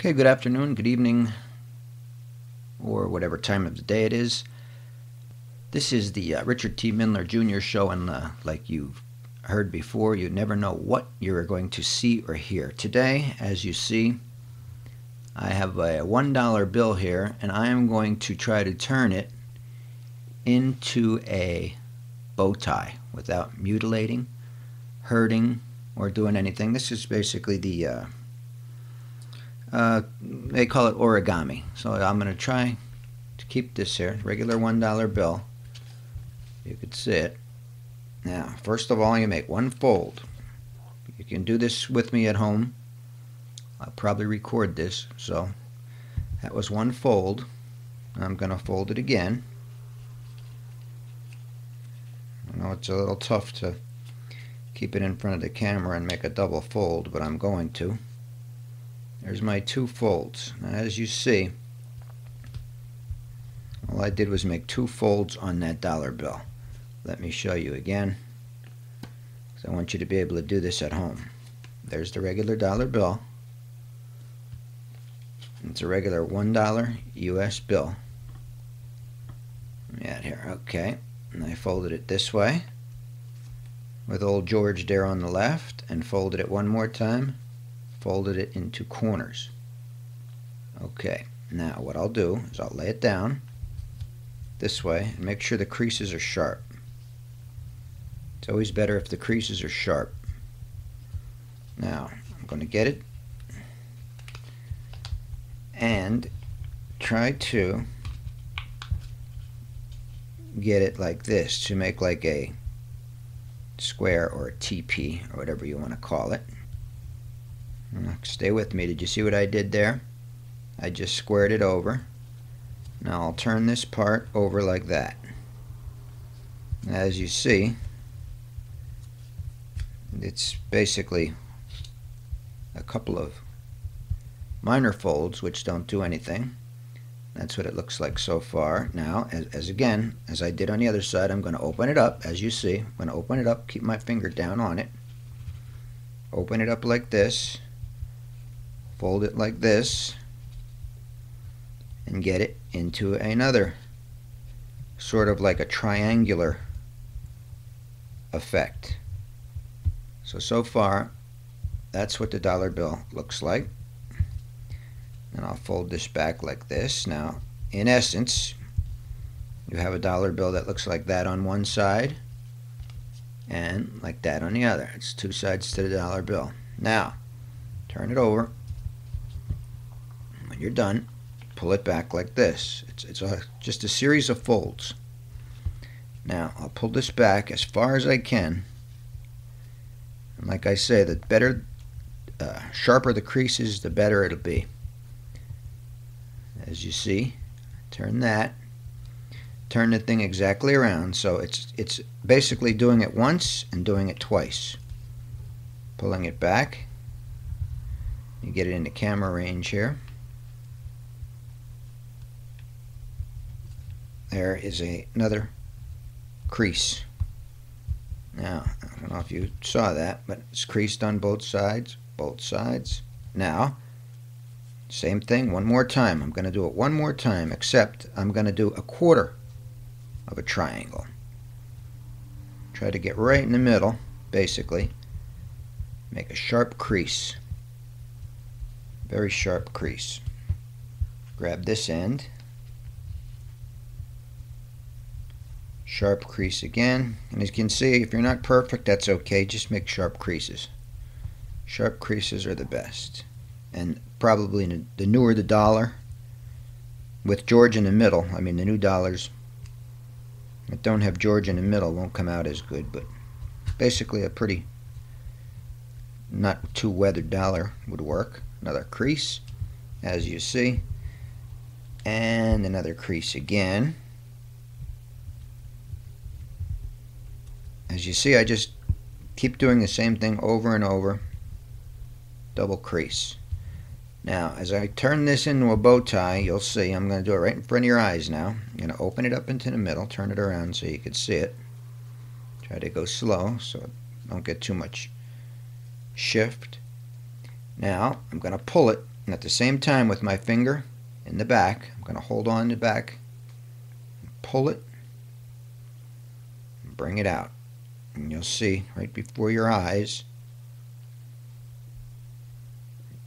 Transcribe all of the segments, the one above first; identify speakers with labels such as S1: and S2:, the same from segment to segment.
S1: Okay, good afternoon, good evening, or whatever time of the day it is. This is the Richard T. Mindler Jr. show, and like you've heard before, you never know what you're going to see or hear. Today, as you see, I have a $1 bill here, and I am going to try to turn it into a bow tie without mutilating, hurting, or doing anything. This is basically the they call it origami. So I'm going to try to keep this here, regular $1 bill. You could see it. Now, first of all, you make one fold. You can do this with me at home. I'll probably record this. So that was one fold. I'm going to fold it again. I know it's a little tough to keep it in front of the camera and make a double fold, but I'm going to. There's my two folds. Now, as you see, all I did was make two folds on that dollar bill. Let me show you again, because I want you to be able to do this at home. There's the regular dollar bill. It's a regular $1 US bill. Yeah, here, okay. And I folded it this way with old George there on the left, and folded it one more time. Folded it into corners. Okay, now what I'll do is I'll lay it down this way and make sure the creases are sharp. It's always better if the creases are sharp. Now I'm going to get it and try to get it like this to make like a square or a TP or whatever you want to call it. Stay with me. Did you see what I did there? I just squared it over. Now I'll turn this part over like that. As you see, it's basically a couple of minor folds which don't do anything. That's what it looks like so far. Now, as I did on the other side, I'm going to open it up. As you see, I'm going to open it up, keep my finger down on it, open it up like this, fold it like this, and get it into another sort of like a triangular effect. So far, that's what the dollar bill looks like. And I'll fold this back like this. Now, in essence, you have a dollar bill that looks like that on one side and like that on the other. It's two sides to the dollar bill. Now, turn it over. When you're done, pull it back like this. It's just a series of folds. Now, I'll pull this back as far as I can. And like I say, the better, sharper the creases, the better it'll be. As you see, turn that. Turn the thing exactly around. So it's basically doing it once and doing it twice. Pulling it back. You get it in the camera range here. There is another crease. Now, I don't know if you saw that, but it's creased on both sides. Both sides. Now, same thing one more time. I'm going to do it one more time, except I'm going to do a quarter of a triangle. Try to get right in the middle, basically. Make a sharp crease. Very sharp crease. Grab this end. Sharp crease again. And as you can see, if you're not perfect, that's okay. Just make sharp creases. Sharp creases are the best. And probably the newer the dollar, with George in the middle, I mean the new dollars that don't have George in the middle won't come out as good, but basically a pretty not too weathered dollar would work. Another crease, as you see, and another crease again. As you see, I just keep doing the same thing over and over. Double crease. Now, as I turn this into a bow tie, you'll see, I'm going to do it right in front of your eyes now. I'm going to open it up into the middle, turn it around so you can see it. Try to go slow so don't get too much shift. Now, I'm going to pull it And at the same time, with my finger in the back, I'm going to hold on the back, pull it, and bring it out. And you'll see right before your eyes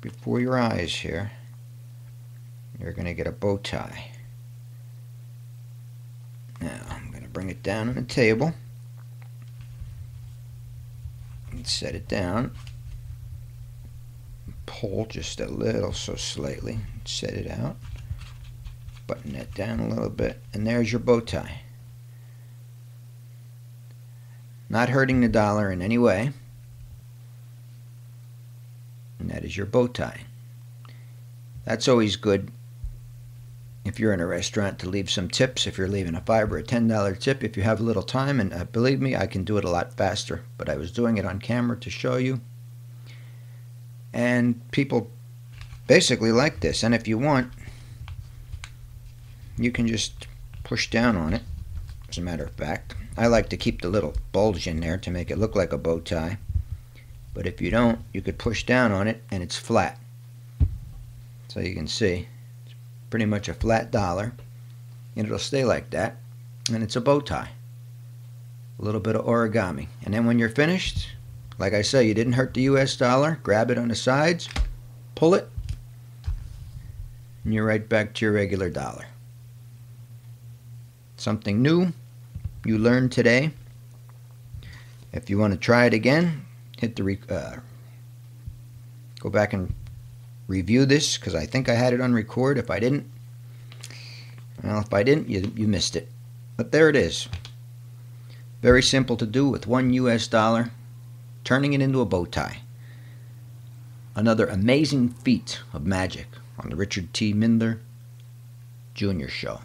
S1: here, you're going to get a bow tie. Now I'm going to bring it down on the table and set it down. Pull just a little, so slightly. Set it out. Button that down a little bit, and there's your bow tie. Not hurting the dollar in any way. And that is your bow tie. That's always good if you're in a restaurant to leave some tips. If you're leaving a $5 or a $10 tip, if you have a little time, and believe me, I can do it a lot faster, but I was doing it on camera to show you. And people basically like this. And if you want, you can just push down on it. As a matter of fact, I like to keep the little bulge in there to make it look like a bow tie. But if you don't, you could push down on it and it's flat. So you can see it's pretty much a flat dollar, and it'll stay like that. And it's a bow tie. A little bit of origami. And then when you're finished, like I say, you didn't hurt the US dollar. Grab it on the sides, pull it, and you're right back to your regular dollar. Something new you learned today. If you want to try it again, hit the go back and review this, because I think I had it on record. If I didn't, well, if I didn't, you missed it. But there it is. Very simple to do with $1 US, turning it into a bow tie. Another amazing feat of magic on the Richard T. Mindler Jr. Show.